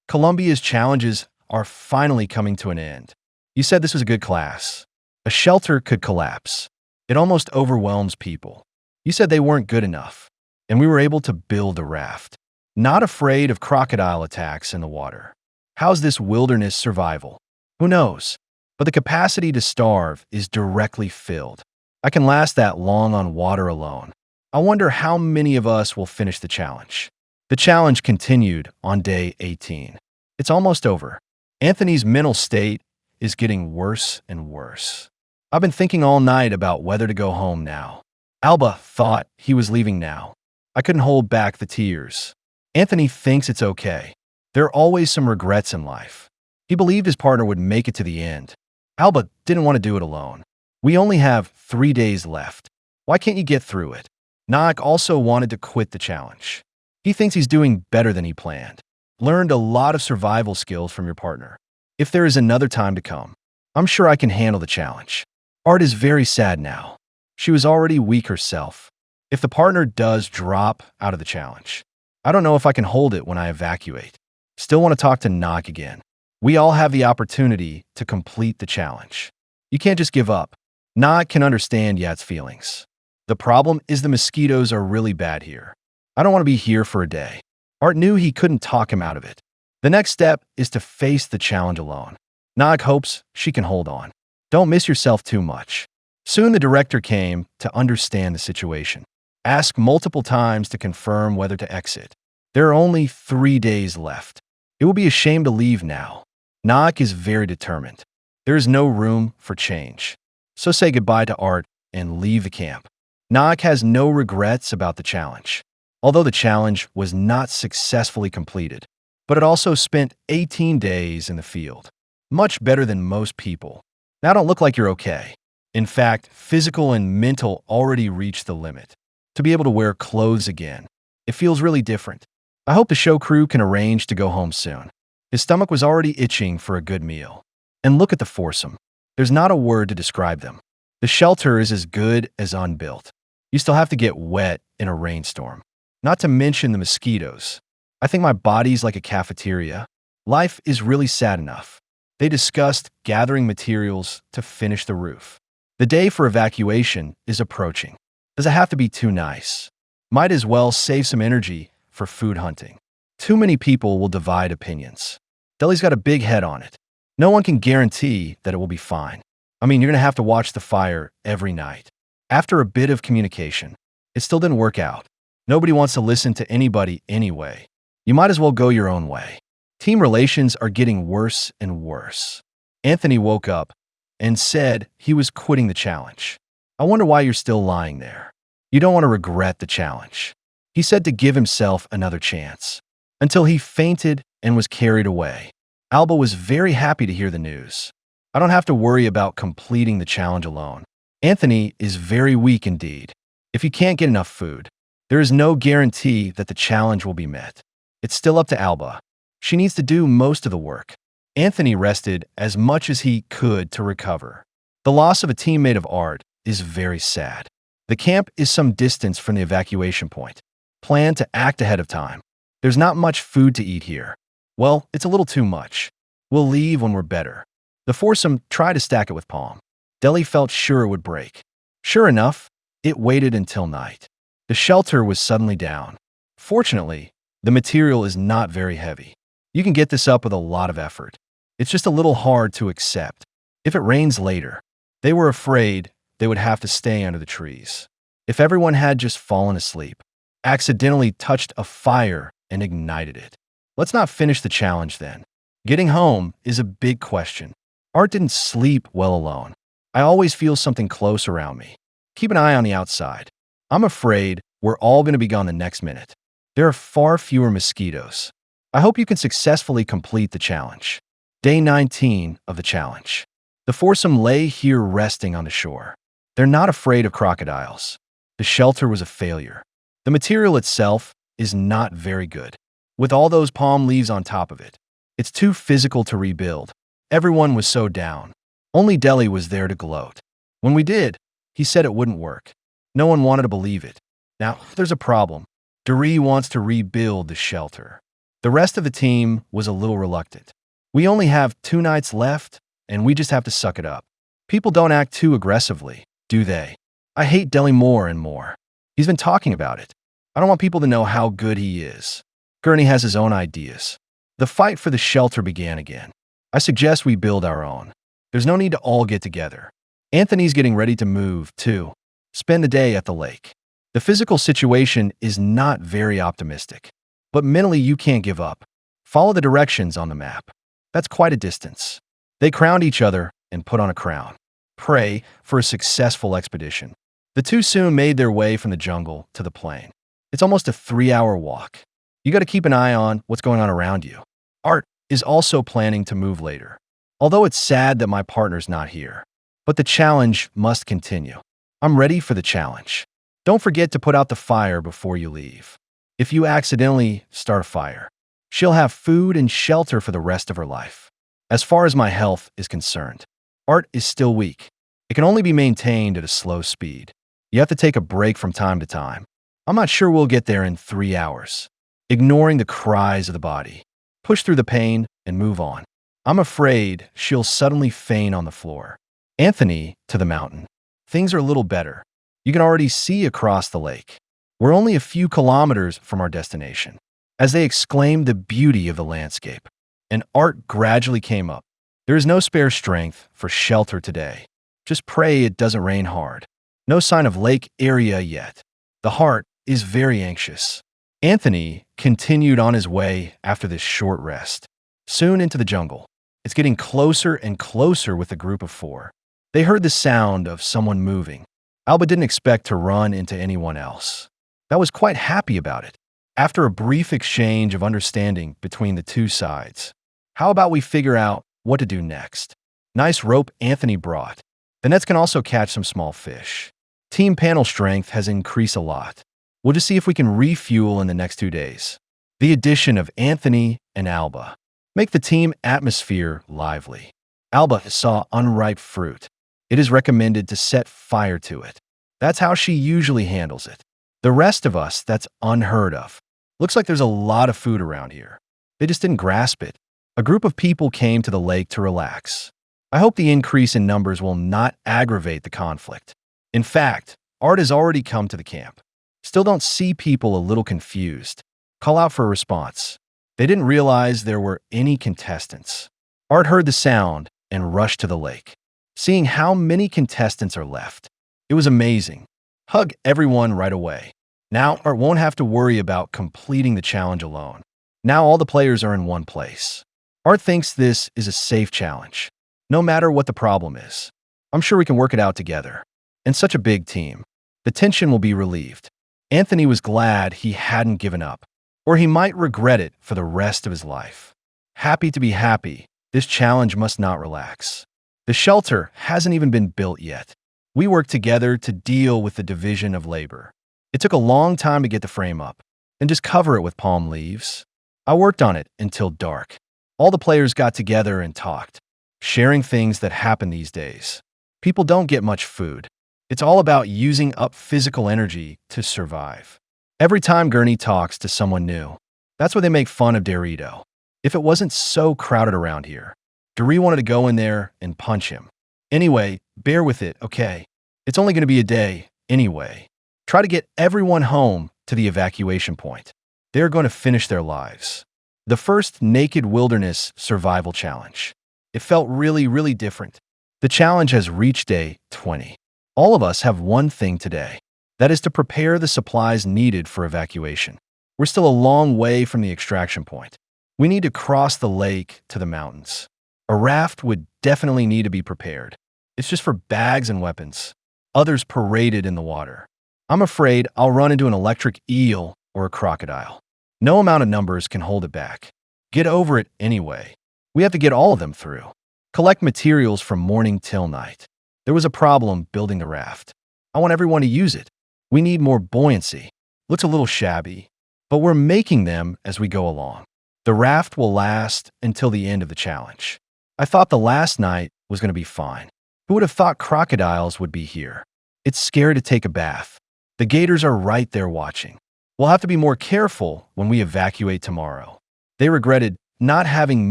Colombia's challenges are finally coming to an end. You said this was a good class. A shelter could collapse. It almost overwhelms people. You said they weren't good enough, and we were able to build a raft. Not afraid of crocodile attacks in the water. How's this wilderness survival? Who knows? But the capacity to starve is directly filled. I can last that long on water alone. I wonder how many of us will finish the challenge. The challenge continued on day 18. It's almost over. Anthony's mental state is getting worse and worse. I've been thinking all night about whether to go home now. Alba thought he was leaving now. I couldn't hold back the tears. Anthony thinks it's okay. There are always some regrets in life. He believed his partner would make it to the end. Alba didn't want to do it alone. We only have 3 days left. Why can't you get through it? Nak also wanted to quit the challenge. He thinks he's doing better than he planned. Learned a lot of survival skills from your partner. If there is another time to come, I'm sure I can handle the challenge. Art is very sad now. She was already weak herself. If the partner does drop out of the challenge, I don't know if I can hold it when I evacuate. Still want to talk to Nak again. We all have the opportunity to complete the challenge. You can't just give up. Nak can understand Yat's feelings. The problem is the mosquitoes are really bad here. I don't want to be here for a day. Art knew he couldn't talk him out of it. The next step is to face the challenge alone. Nog hopes she can hold on. Don't miss yourself too much. Soon the director came to understand the situation. Ask multiple times to confirm whether to exit. There are only 3 days left. It will be a shame to leave now. Nog is very determined. There is no room for change. So say goodbye to Art and leave the camp. Nog has no regrets about the challenge. Although the challenge was not successfully completed, but it also spent 18 days in the field. Much better than most people. Now don't look like you're okay. In fact, physical and mental already reached the limit. To be able to wear clothes again, it feels really different. I hope the show crew can arrange to go home soon. His stomach was already itching for a good meal. And look at the foursome. There's not a word to describe them. The shelter is as good as unbuilt. You still have to get wet in a rainstorm. Not to mention the mosquitoes. I think my body's like a cafeteria. Life is really sad enough. They discussed gathering materials to finish the roof. The day for evacuation is approaching. Does it have to be too nice? Might as well save some energy for food hunting. Too many people will divide opinions. Deli's got a big head on it. No one can guarantee that it will be fine. I mean, you're going to have to watch the fire every night. After a bit of communication, it still didn't work out. Nobody wants to listen to anybody anyway. You might as well go your own way. Team relations are getting worse and worse. Anthony woke up and said he was quitting the challenge. I wonder why you're still lying there. You don't want to regret the challenge. He said to give himself another chance. Until he fainted and was carried away. Alba was very happy to hear the news. I don't have to worry about completing the challenge alone. Anthony is very weak indeed. If he can't get enough food, there is no guarantee that the challenge will be met. It's still up to Alba. She needs to do most of the work. Anthony rested as much as he could to recover. The loss of a teammate of Art is very sad. The camp is some distance from the evacuation point. Plan to act ahead of time. There's not much food to eat here. Well, it's a little too much. We'll leave when we're better. The foursome tried to stack it with palm. Deli felt sure it would break. Sure enough, it waited until night. The shelter was suddenly down. Fortunately, the material is not very heavy. You can get this up with a lot of effort. It's just a little hard to accept. If it rains later, they were afraid they would have to stay under the trees. If everyone had just fallen asleep, accidentally touched a fire and ignited it. Let's not finish the challenge then. Getting home is a big question. Art didn't sleep well alone. I always feel something close around me. Keep an eye on the outside. I'm afraid we're all going to be gone the next minute. There are far fewer mosquitoes. I hope you can successfully complete the challenge. Day 19 of the challenge. The foursome lay here resting on the shore. They're not afraid of crocodiles. The shelter was a failure. The material itself is not very good. With all those palm leaves on top of it, it's too physical to rebuild. Everyone was so down. Only Deli was there to gloat. When we did, he said it wouldn't work. No one wanted to believe it. Now, there's a problem. Doree wants to rebuild the shelter. The rest of the team was a little reluctant. We only have 2 nights left, and we just have to suck it up. People don't act too aggressively, do they? I hate Deli more and more. He's been talking about it. I don't want people to know how good he is. Gurney has his own ideas. The fight for the shelter began again. I suggest we build our own. There's no need to all get together. Anthony's getting ready to move, too. Spend the day at the lake. The physical situation is not very optimistic. But mentally, you can't give up. Follow the directions on the map. That's quite a distance. They crowned each other and put on a crown. Pray for a successful expedition. The two soon made their way from the jungle to the plain. It's almost a 3-hour walk. You got to keep an eye on what's going on around you. Art is also planning to move later. Although it's sad that my partner's not here. But the challenge must continue. I'm ready for the challenge. Don't forget to put out the fire before you leave. If you accidentally start a fire, she'll have food and shelter for the rest of her life. As far as my health is concerned, Art is still weak. It can only be maintained at a slow speed. You have to take a break from time to time. I'm not sure we'll get there in 3 hours. Ignoring the cries of the body. Push through the pain and move on. I'm afraid she'll suddenly faint on the floor. Anthony, to the mountain. Things are a little better. You can already see across the lake. We're only a few kilometers from our destination. As they exclaimed the beauty of the landscape, and Art gradually came up. There is no spare strength for shelter today. Just pray it doesn't rain hard. No sign of lake area yet. The heart is very anxious. Anthony continued on his way after this short rest. Soon into the jungle. It's getting closer and closer with a group of 4. They heard the sound of someone moving. Alba didn't expect to run into anyone else. I was quite happy about it. After a brief exchange of understanding between the two sides, how about we figure out what to do next? Nice rope Anthony brought. The nets can also catch some small fish. Team panel strength has increased a lot. We'll just see if we can refuel in the next 2 days. The addition of Anthony and Alba make the team atmosphere lively. Alba saw unripe fruit. It is recommended to set fire to it. That's how she usually handles it. The rest of us, that's unheard of. Looks like there's a lot of food around here. They just didn't grasp it. A group of people came to the lake to relax. I hope the increase in numbers will not aggravate the conflict. In fact, Art has already come to the camp. Still don't see people a little confused. Call out for a response. They didn't realize there were any contestants. Art heard the sound and rushed to the lake. Seeing how many contestants are left, it was amazing. Hug everyone right away. Now Art won't have to worry about completing the challenge alone. Now all the players are in one place. Art thinks this is a safe challenge, no matter what the problem is. I'm sure we can work it out together. In such a big team, the tension will be relieved. Anthony was glad he hadn't given up, or he might regret it for the rest of his life. Happy to be happy, this challenge must not relax. The shelter hasn't even been built yet. We worked together to deal with the division of labor. It took a long time to get the frame up, and just cover it with palm leaves. I worked on it until dark. All the players got together and talked, sharing things that happen these days. People don't get much food. It's all about using up physical energy to survive. Every time Gurney talks to someone new, that's where they make fun of Dorito. If it wasn't so crowded around here, Doree wanted to go in there and punch him. Anyway, bear with it, okay? It's only going to be a day, anyway. Try to get everyone home to the evacuation point. They're going to finish their lives. The first Naked Wilderness Survival Challenge. It felt really different. The challenge has reached day 20. All of us have one thing today. That is to prepare the supplies needed for evacuation. We're still a long way from the extraction point. We need to cross the lake to the mountains. A raft would definitely need to be prepared. It's just for bags and weapons. Others paraded in the water. I'm afraid I'll run into an electric eel or a crocodile. No amount of numbers can hold it back. Get over it anyway. We have to get all of them through. Collect materials from morning till night. There was a problem building the raft. I want everyone to use it. We need more buoyancy. Looks a little shabby, but we're making them as we go along. The raft will last until the end of the challenge. I thought the last night was going to be fine. Who would have thought crocodiles would be here? It's scary to take a bath. The gators are right there watching. We'll have to be more careful when we evacuate tomorrow. They regretted not having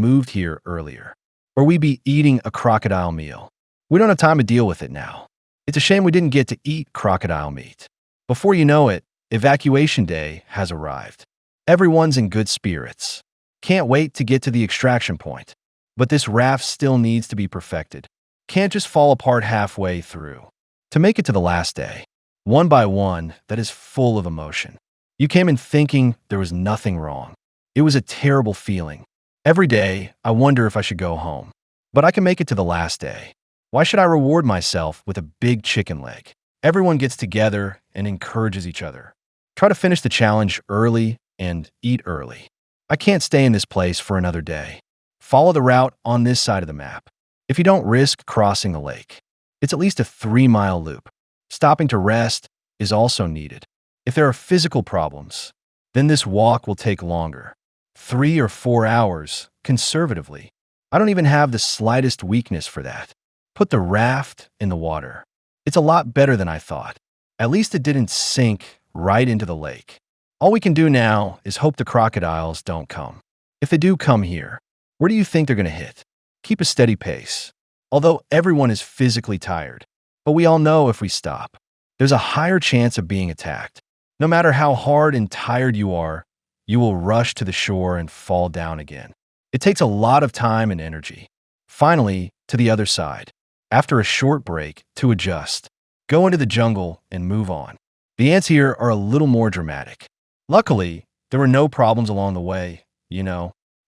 moved here earlier, or we'd be eating a crocodile meal. We don't have time to deal with it now. It's a shame we didn't get to eat crocodile meat. Before you know it, evacuation day has arrived. Everyone's in good spirits. Can't wait to get to the extraction point. But this raft still needs to be perfected. Can't just fall apart halfway through. To make it to the last day, one by one, that is full of emotion. You came in thinking there was nothing wrong. It was a terrible feeling. Every day, I wonder if I should go home. But I can make it to the last day. Why should I reward myself with a big chicken leg? Everyone gets together and encourages each other. Try to finish the challenge early and eat early. I can't stay in this place for another day. Follow the route on this side of the map. If you don't risk crossing the lake, it's at least a 3-mile loop. Stopping to rest is also needed. If there are physical problems, then this walk will take longer. 3 or 4 hours, conservatively. I don't even have the slightest weakness for that. Put the raft in the water. It's a lot better than I thought. At least it didn't sink right into the lake. All we can do now is hope the crocodiles don't come. If they do come here, where do you think they're going to hit? Keep a steady pace. Although everyone is physically tired, but we all know if we stop, there's a higher chance of being attacked. No matter how hard and tired you are, you will rush to the shore and fall down again. It takes a lot of time and energy. Finally, to the other side. After a short break, to adjust. Go into the jungle and move on. The ants here are a little more dramatic. Luckily, there were no problems along the way,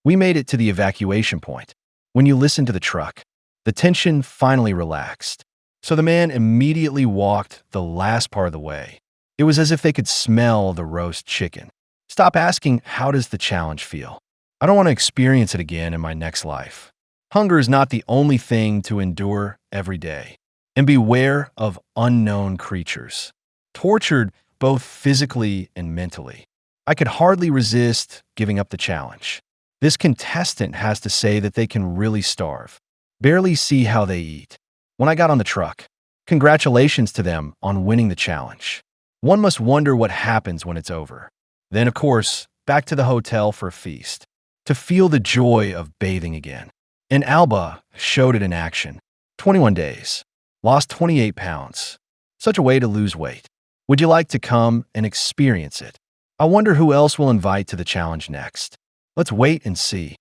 We made it to the evacuation point. When you listened to the truck, the tension finally relaxed. So the man immediately walked the last part of the way. It was as if they could smell the roast chicken. Stop asking, how does the challenge feel? I don't want to experience it again in my next life. Hunger is not the only thing to endure every day. And beware of unknown creatures. Tortured both physically and mentally. I could hardly resist giving up the challenge. This contestant has to say that they can really starve. Barely see how they eat. When I got on the truck, congratulations to them on winning the challenge. One must wonder what happens when it's over. Then, of course, back to the hotel for a feast. To feel the joy of bathing again. And Alba showed it in action. 21 days. Lost 28 pounds. Such a way to lose weight. Would you like to come and experience it? I wonder who else will invite to the challenge next. Let's wait and see.